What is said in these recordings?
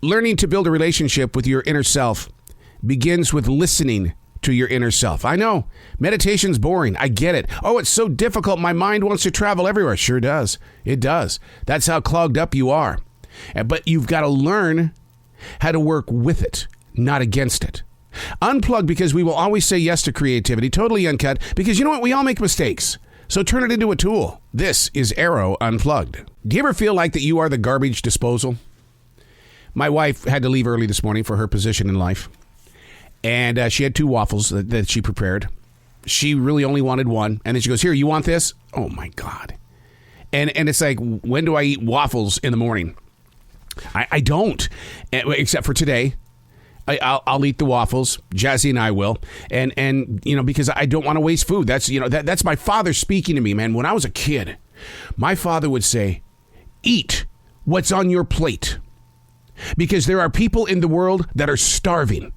Learning to build a relationship with your inner self begins with listening to your inner self. I know, meditation's boring. I get it. Oh, it's so difficult. My mind wants to travel everywhere. Sure does. It does. That's how clogged up you are. But you've got to learn how to work with it, not against it. Unplug, because we will always say yes to creativity. Totally uncut, because you know what? We all make mistakes. So turn it into a tool. This is Arroe Unplugged. Do you ever feel like that you are the garbage disposal? My wife had to leave early this morning for her position in life. And she had 2 waffles that she prepared. She really only wanted one. And then she goes, here, you want this? Oh, my God. And it's like, when do I eat waffles in the morning? I don't, except for today. I'll eat the waffles. Jazzy and I will. And you know, because I don't want to waste food. That's, you know, that's my father speaking to me, man. When I was a kid, my father would say, eat what's on your plate. Because there are people in the world that are starving.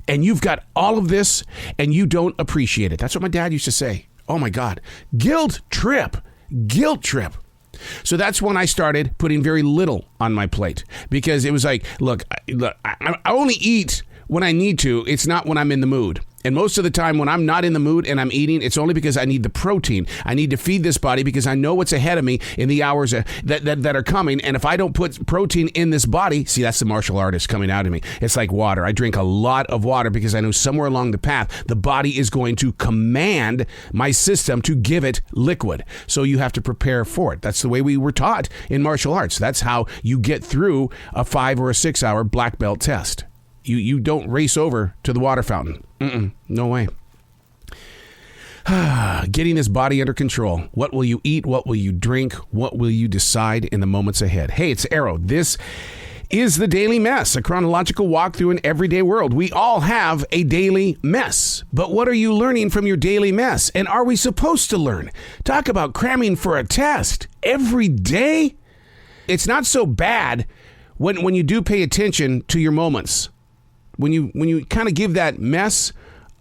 And you've got all of this, and you don't appreciate it. That's what my dad used to say. Oh, my God. Guilt trip. Guilt trip. So that's when I started putting very little on my plate. Because it was like, look, I only eat when I need to. It's not when I'm in the mood. And most of the time when I'm not in the mood and I'm eating, it's only because I need the protein. I need to feed this body because I know what's ahead of me in the hours that are coming. And if I don't put protein in this body, see, that's the martial artist coming out of me. It's like water. I drink a lot of water because I know somewhere along the path, the body is going to command my system to give it liquid. So you have to prepare for it. That's the way we were taught in martial arts. That's how you get through a 5 or a 6 hour black belt test. You don't race over to the water fountain. No way. Getting this body under control. What will you eat? What will you drink? What will you decide in the moments ahead? Hey, it's Arroe. This is the Daily Mess, a chronological walk through an everyday world. We all have a daily mess. But what are you learning from your daily mess? And are we supposed to learn? Talk about cramming for a test every day. It's not so bad when you do pay attention to your moments. When you kind of give that mess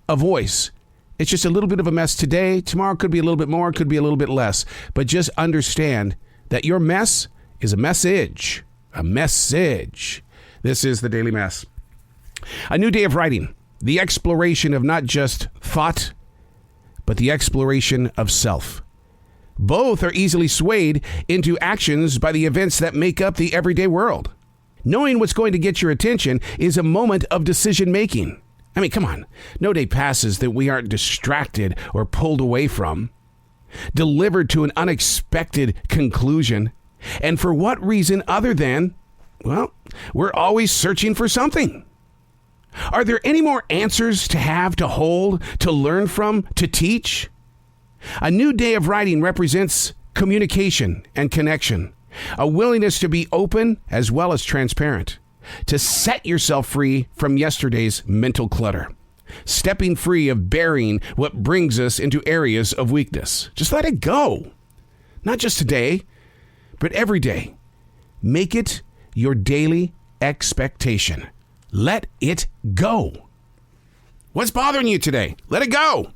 a voice. It's just a little bit of a mess today. Tomorrow could be a little bit more, could be a little bit less. But just understand that your mess is a message. A message. This is the Daily Mess. A new day of writing. The exploration of not just thought, but the exploration of self. Both are easily swayed into actions by the events that make up the everyday world. Knowing what's going to get your attention is a moment of decision making. I mean, come on. No day passes that we aren't distracted or pulled away from, delivered to an unexpected conclusion. And for what reason other than, well, we're always searching for something. Are there any more answers to have, to hold, to learn from, to teach? A new day of writing represents communication and connection. A willingness to be open as well as transparent, to set yourself free from yesterday's mental clutter, stepping free of burying what brings us into areas of weakness. Just let it go. Not just today, but every day. Make it your daily expectation. Let it go. What's bothering you today? Let it go.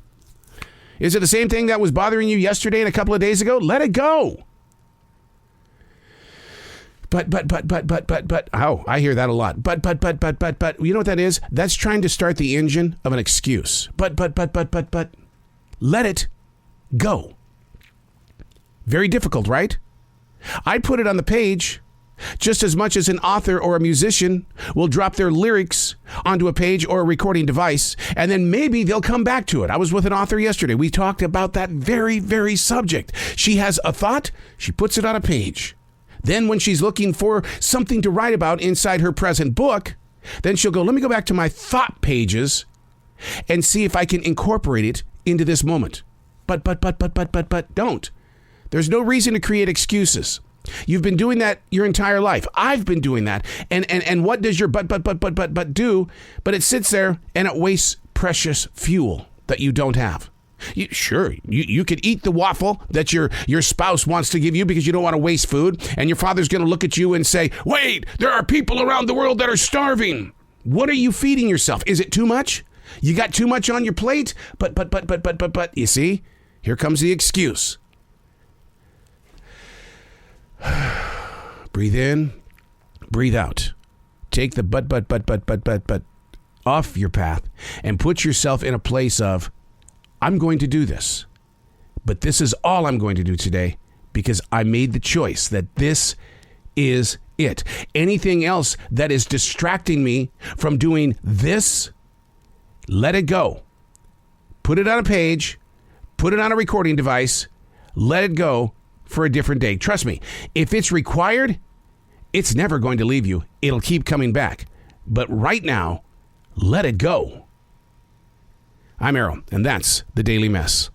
Is it the same thing that was bothering you yesterday and a couple of days ago? Let it go. But, oh, I hear that a lot. But, you know what that is? That's trying to start the engine of an excuse. But, let it go. Very difficult, right? I put it on the page just as much as an author or a musician will drop their lyrics onto a page or a recording device, and then maybe they'll come back to it. I was with an author yesterday. We talked about that very, very subject. She has a thought. She puts it on a page. Then when she's looking for something to write about inside her present book, then she'll go, let me go back to my thought pages and see if I can incorporate it into this moment. But don't. There's no reason to create excuses. You've been doing that your entire life. I've been doing that. And what does your but do? But it sits there and it wastes precious fuel that you don't have. You could eat the waffle that your spouse wants to give you because you don't want to waste food, and your father's going to look at you and say, wait, there are people around the world that are starving. What are you feeding yourself? Is it too much? You got too much on your plate? But, you see, here comes the excuse. Breathe in, breathe out. Take the but off your path and put yourself in a place of, I'm going to do this, but this is all I'm going to do today because I made the choice that this is it. Anything else that is distracting me from doing this, let it go. Put it on a page, put it on a recording device, let it go for a different day. Trust me, if it's required, it's never going to leave you. It'll keep coming back. But right now, let it go. I'm Arroe, and that's The Daily Mess.